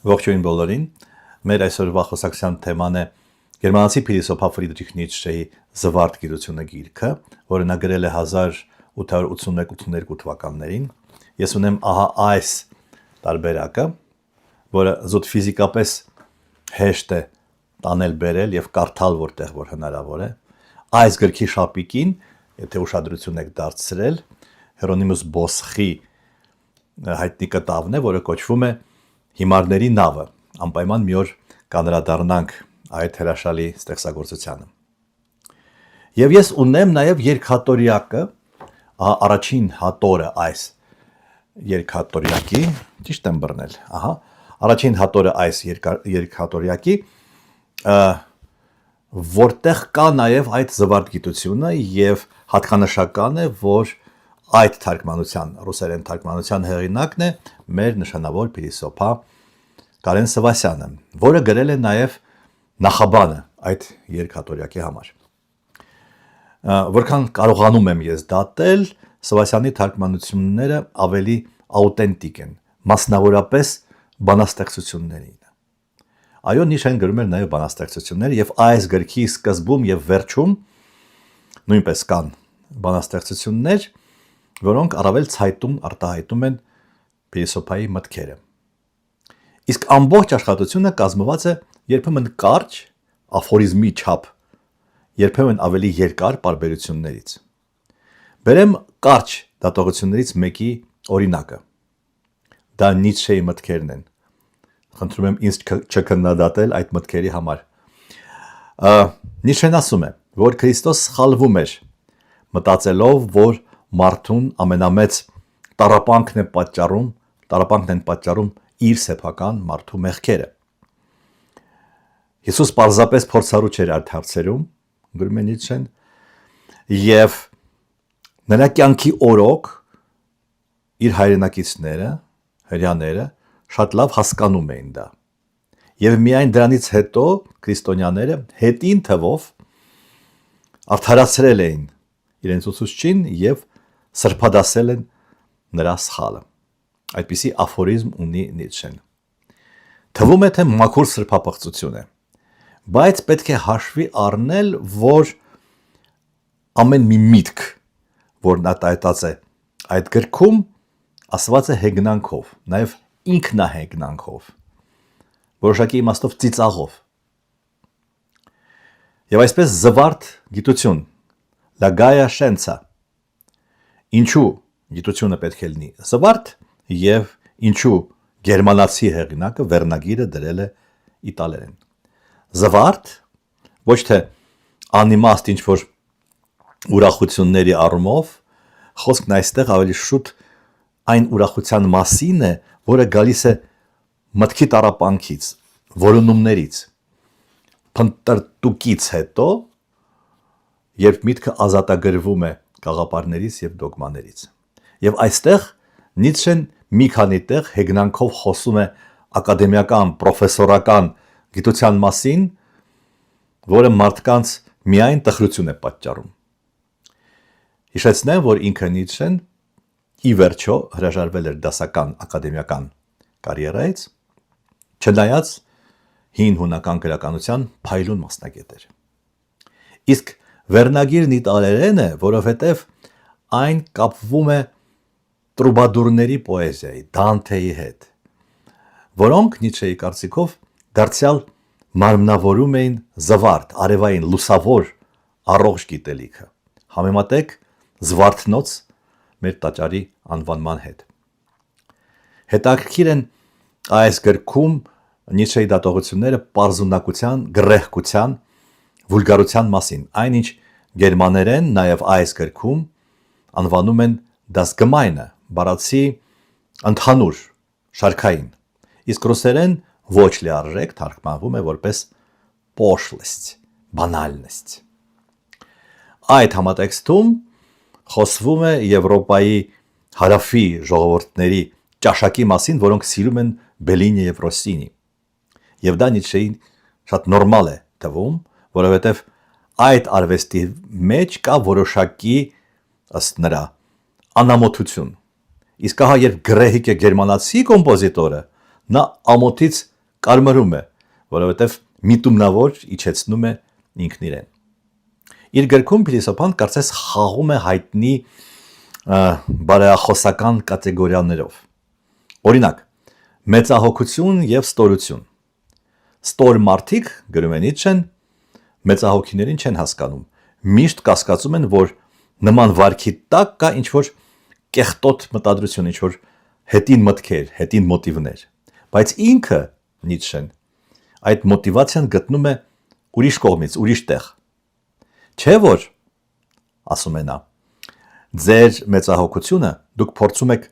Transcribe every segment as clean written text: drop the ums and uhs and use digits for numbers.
Ողջույն բոլորին։ Մեր այսօրվա խոսակցության թեման է գերմանացի փիլիսոփա Ֆրիդրիխ Նիցշեի Զվարթ գիտությունը գիրքը, որը նա գրել է 1881-82 թվականներին։ Ես ունեմ ահա այս տարբերակը, որը զուտ ֆիզիկապես հեշտ է տանել բերել եւ կարդալ որտեղ որ հնարավոր է։ Այս գրքի շապիկին, եթե ուշադրություն եք դարձրել, Հերոնիմուս Բոսխի հայտնի կտավն է, որը կոչվում է Հիմարների նավը, անպայման մի օր կանրադառնանք այդ հրաշալի ստեղծագործությանը։ Եվ ես ունեմ նաև երկհատորյակը, առաջին հատորը այս երկհատորյակի, ճիշտ եմ բռնել, առաջին հատորը այս երկհատորյակի, որտեղ կա նաև այդ զվարթ գիտությունը եւ հատկանշական է, որ այդ թարգմանության, ռուսերեն թարգմանության հեղինակն է մեր նշանավոր փիլիսոփա Կարեն Սևասյանը, որը գրել է նաև նախաբանը այդ երկհատորյակի համար։ Որքան կարողանում եմ ես դատել, Սևասյանի թարգմանությունները ավելի աուտենտիկ են, մասնավորապես բանաստեղծություններին։ Այո, Նիցշեն գրում էր նաև բանաստեղծություններ եւ այս գրքի սկզբում եւ վերջում նույնպես կան բանաստեղծություններ, որոնք առավել ցայտուն արտահայտում են փիլիսոփայի մտքերը։ Իսկ ամբողջ աշխատությունը կազմված է երբեմն կարճ աֆորիզմի չափ, երբեմն ավելի երկար պարբերություններից։ Բերեմ կարճ դատողություններից մեկի օրինակը։ Դա Նիցշեի մտքերն են։ Խնդրում եմ ինձ չքննադատել այդ մտքերի համար։ Նիցշեն ասում է, որ Քրիստոս սխալվում էր, մտածելով, որ մարդուն ամենամեծ տառապանքն են պատճառում իր սեփական մարդու մեղքերը։ Հիսուս պարզապես փորձառու չէր այդ հարցերում, գրում է Նիցշեն, եւ նրա կյանքի օրոք իր հայրենակիցները, հрьяաները շատ լավ հասկանում էին դա։ Եվ միայն դրանից հետո քրիստոնյաները հետին թվով արդարացրել էին իրենց ուսուցչին եւ սրբադասել են նրա սխալը։ Այդպիսի աֆորիզմ ունի Նիցշեն։ Թվում է, թե մաքուր սրբապղծություն է, բայց պետք է հաշվի առնել, որ ամեն մի միտք, որ նա տայտած է այդ գրքում, ասված է հեգնանքով, նաև ինքնահեգնանքով, որոշակի իմաստով ծիծաղով։ Եվ այսպես զվարթ գիտություն, la gaia scienza, ինչու գիտությունը պետք է լինի զվարթ եւ ինչու գերմանացի հեղինակը վերնագիրը դրել է իտալերեն։ Զվարթ ոչ թե անիմաստ ինչ որ ուրախությունների առումով, խոսքն այստեղ ավելի շուտ այն ուրախության մասին է, որը գալիս է մտքի տառապանքից, որոնումներից, փնտրտուկից հետո, երբ միտքը ազատագրվում է գաղափարներից եւ դոգմաներից։ Եվ այստեղ Նիցշեն մի քանի տեղ հեգնանքով խոսում է ակադեմիական, պրոֆեսորական գիտության մասին, որը մարդկանց միայն տխրություն է պատճառում։ Հիշեցնեմ, որ ինքը Նիցշեն ի վերջո հրաժարվել էր դասական ակադեմիական կարիերայից, չնայած հին հունական գրականության փայլուն մասնագետ էր։ Իսկ վերնագիրն իտալերեն է, որովհետև այն կապվում է տրուբադուրների պոեզիայի, Դանթեի հետ, որոնք Նիցշեի կարծիքով դարձյալ մարմնավորում էին զվարթ, արևային, լուսավոր, առողջ գիտելիքը։ Համեմատեք զվարթնոց մեր տաճարի անվանման հետ։ Հետաքրքիր են այս գրքում Նիցշեի դատողությունները պարզունակության, գրեհկության, վուլգարության մասին, այնինչ գերմաներեն նաև այս գրքում անվանում են das Gemeine, բառացի ընդհանուր, շարքային, իսկ ռուսերեն ոչ լիարժեք թարգմանվում է որպես poшлость, բանալնեստ։ Այդ համատեքստում խոսվում է Եվրոպայի հարավի ժողովուրդների ճաշակի մասին, որոնք սիրում են Բելինի եւ Ռոսինի։ Եվ դա Նիցշեին շատ նորմալ է թվում, որովհետև այդ արվեստի մեջ կա որոշակի ըստ նրա անամոթություն։ Իսկ ահա երբ գրեհիկ է գերմանացի կոմպոզիտորը, նա ամոթից կարմրում է, որովհետև միտումնավոր իջեցնում է ինքն իրեն։ Իր գրքում փիլիսոփան կարծես խաղում է հայտնի բարեխոսական կատեգորիաներով։ Օրինակ, մեծահոգություն եւ ստորություն։ Ստոր մարդիկ, գրում է Նիցշեն, մեծահոգիներին չեն հասկանում։ Միշտ կասկածում են, որ նման վարքի տակ կա ինչ-որ կեղտոտ մտադրություն, ինչ-որ հետին մտքեր, հետին մոտիվներ։ Բայց ինքը, Նիցշեն, այդ մոտիվացիան գտնում է ուրիշ կողմից, ուրիշ տեղ։ Չէ՞ որ, ասում է նա, ձեր մեծահոգությունը դուք փորձում եք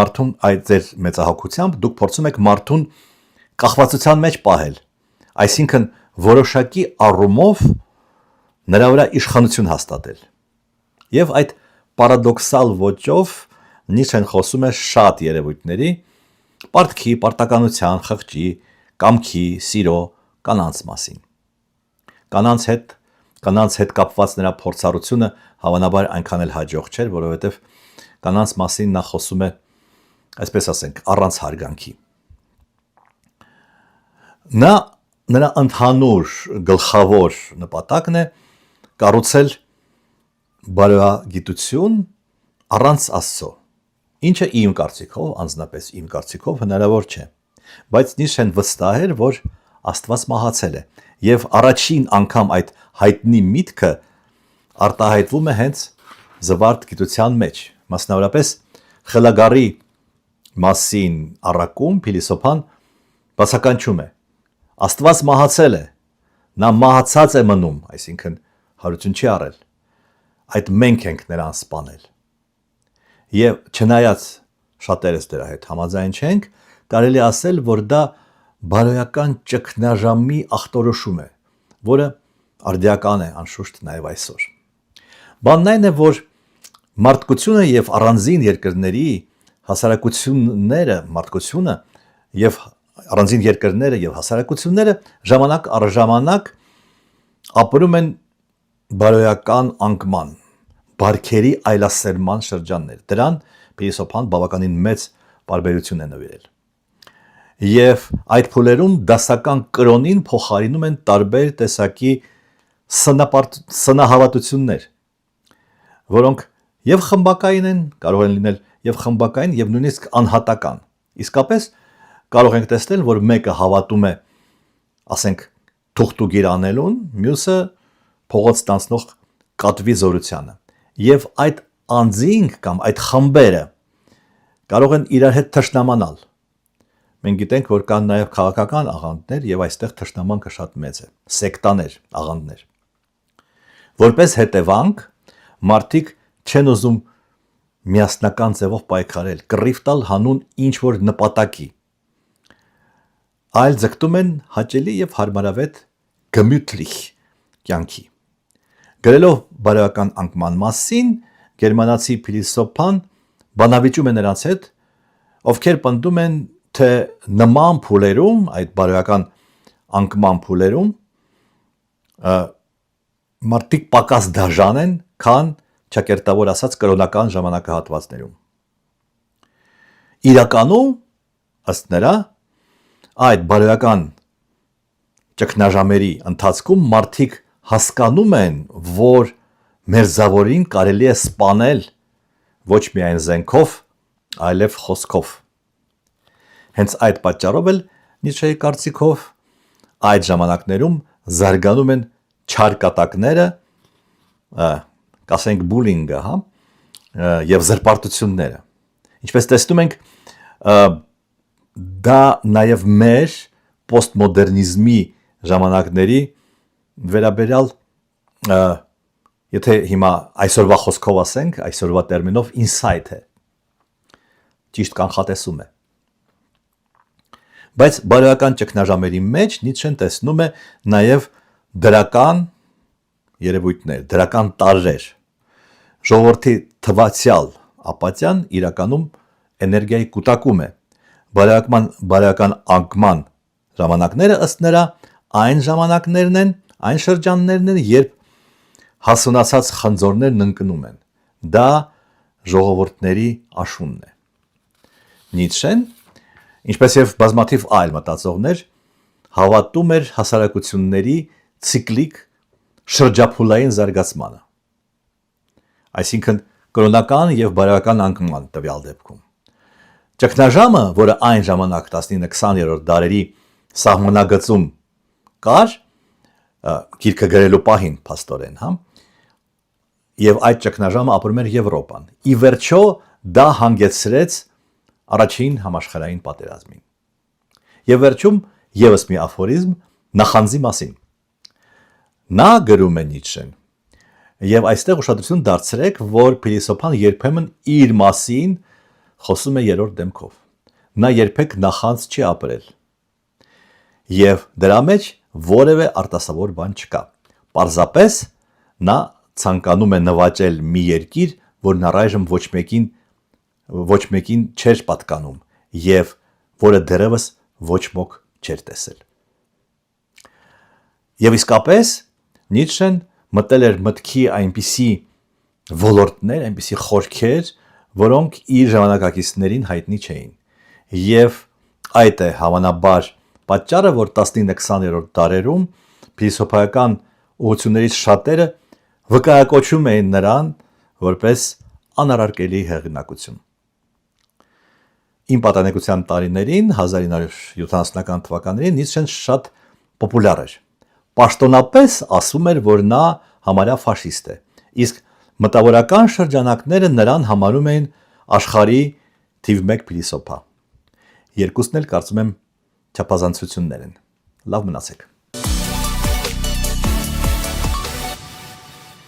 մարդուն այդ ձեր մեծահոգությամբ դուք փորձում եք մարդուն կախվածության մեջ պահել, այսինքն որոշակի առումով նրա վրա իշխանություն հաստատել։ Եվ այդ պարադոքսալ ոճով Նիցշեն խոսում է շատ երևույթների, պարտքի, պարտականության, խղճի, կամքի, սիրո, կանանց մասին։ Կանանց հետ կապված նրա փորձառությունը հավանաբար այնքան էլ հաջող չէր, որովհետև կանանց մասին նա խոսում է, այսպես ասենք, առանց հարգանքի։ Նրա ընդհանուր գլխավոր նպատակն է կառուցել բարոյագիտություն առանց Աստծո, ինչը իմ կարծիքով, անձնապես իմ կարծիքով հնարավոր չէ, բայց Նիցշեն վստահ էր, որ Աստված մահացել է, եւ առաջին անգամ այդ հայտնի միտքը արտահայտվում է հենց զվարթ գիտության մեջ, մասնավորապես խելագարի մասին առակում փիլիսոփան բացականչում է. Աստված մահացել է, նա մահացած է մնում, այսինքն հարություն չի առել, այդ մենք ենք նրան սպանել։ Եվ չնայած շատերս դրա հետ համաձայն չենք, կարելի ասել, որ դա բարոյական ճգնաժամի ախտորոշում է, որը արդիական է անշուշտ նաև այսօր։ Բանն այն է, որ մարդկությունը եւ առանձին երկրների հասարակությունները, մարդկությունը եւ առանձին երկրները եւ հասարակությունները ժամանակ առ ժամանակ ապրում են բարոյական անկման, բարքերի այլասերման շրջաններ։ Դրան փիլիսոփան բավականին մեծ պարբերություն է նվիրել։ Եվ այդ փուլերում դասական կրոնին փոխարինում են տարբեր տեսակի սնահավատություններ, որոնք եւ խմբակային են, կարող են լինել եւ խմբակային եւ նույնիսկ անհատական։ Իսկապես կարող ենք տեսնել, որ մեկը հավատում է, ասենք, թուղթուգիր անելուն, մյուսը փողոց տանցնող կատվի զորությանը։ Եվ այդ անձինք կամ այդ խմբերը կարող են իրար հետ թշնամանալ։ Մենք գիտենք, որ կան նաև քաղաքական աղանդներ եւ այստեղ թշնամանքը շատ մեծ է, սեկտաներ, աղանդներ։ Որպես հետևանք, մարդիկ չեն ուզում միասնական ձևով պայքարել, կռիվ տալ հանուն ինչ-որ նպատակի, այլ ձգտում են հաճելի եւ հարմարավետ գմյուտլիխ կյանքի։ Գրելով բարոյական անկման մասին, գերմանացի փիլիսոփան բանավիճում է նրանց հետ, ովքեր պնդում են, թե նման փուլերում, այդ բարոյական անկման փուլերում, մարդիկ պակաս դաժան են, քան ճակերտավոր ասած կրոնական ժամանակահատվածներում։ Իրականում, ըստ նրա, այդ բարոյական ճգնաժամերի ընթացքում մարդիկ հասկանում են, որ մերձավորին կարելի է սպանել ոչ միայն զենքով, այլև խոսքով։ Հենց այդ պատճառով էլ Նիցշեի կարծիքով այդ ժամանակներում զարգանում են չար կատակները, կասենք բուլինգը, եւ զրպարտությունները։ Ինչպես տեսնում ենք, դա նաև մեր պոստմոդեռնիզմի ժամանակների վերաբերյալ, եթե հիմա այսօրվա խոսքով ասենք, այսօրվա տերմինով ինսայթ է, ճիշտ կանխատեսում է։ Բայց բարոյական ճգնաժամերի մեջ Նիցշեն տեսնում է նաև դրական երևույթներ, դրական տարրեր։ Ժողովրդի թվացյալ ապատյան իրականում էներգիայի կուտակում է։ Բարոյական անկման ժամանակները ըստ նրա այն ժամանակներն են, այն շրջաններն են, երբ հասունացած խնձորներն ընկնում են։ Դա ժողովուրդների աշունն է։ Նիցշեն, ինչպես եւ բազմաթիվ այլ մտածողներ, հավատում էր հասարակությունների ցիկլիկ շրջափուլային զարգացմանը, այսինքն կրոնական եւ բարոյական անկման տվյալ դեպքում։ Ճգնաժամը, որը այն ժամանակ 19-20-րդ դարերի սահմանագծում կար, գիրքը գրելու պահին փաստորեն, եւ այդ ճգնաժամը ապրում էր Եվրոպան։ Ի վերջո դա հանգեցրեց առաջին համաշխարհային պատերազմին։ Եվ վերջում եւս մի աֆորիզմ նախանձի մասին։ Նա գրում է Նիցշեն, եւ այստեղ ուշադրություն դարձրեք, որ փիլիսոփան երբեմն իր մասին խոսում է երրորդ դեմքով։ Նա երբեք նախանձ չի ապրել։ Եվ դրա մեջ որևէ արտասովոր բան չկա։ Պարզապես նա ցանկանում է նվաճել մի երկիր, որն առայժմ ոչ մեկին չէր պատկանում եւ որը դեռևս ոչ ոք չէր տեսել։ Եվ իսկապես Նիցշեն մտել էր մտքի այնպիսի ոլորտներ, այնպիսի խորքեր, որոնք իր ժամանակակիցներին հայտնի չէին։ Եվ այդ է հավանաբար պատճառը, որ 19-20-րդ դարերում փիլիսոփայական ուղղություններից շատերը վկայակոչում էին նրան որպես անարարկելի հեղինակություն։ Իմ պատանեկության տարիներին 1970-ական թվականներին Նիցշեն շատ պոպուլյար էր։ Պաշտոնապես ասում էր, որ նա համարյա ֆաշիստ է, իսկ մտավորական շրջանակները նրան համարում էին աշխարհի թիվ 1 փիլիսոփա։ Երկուսն էլ կարծում եմ չափազանցություններ են։ Լավ մնացեք։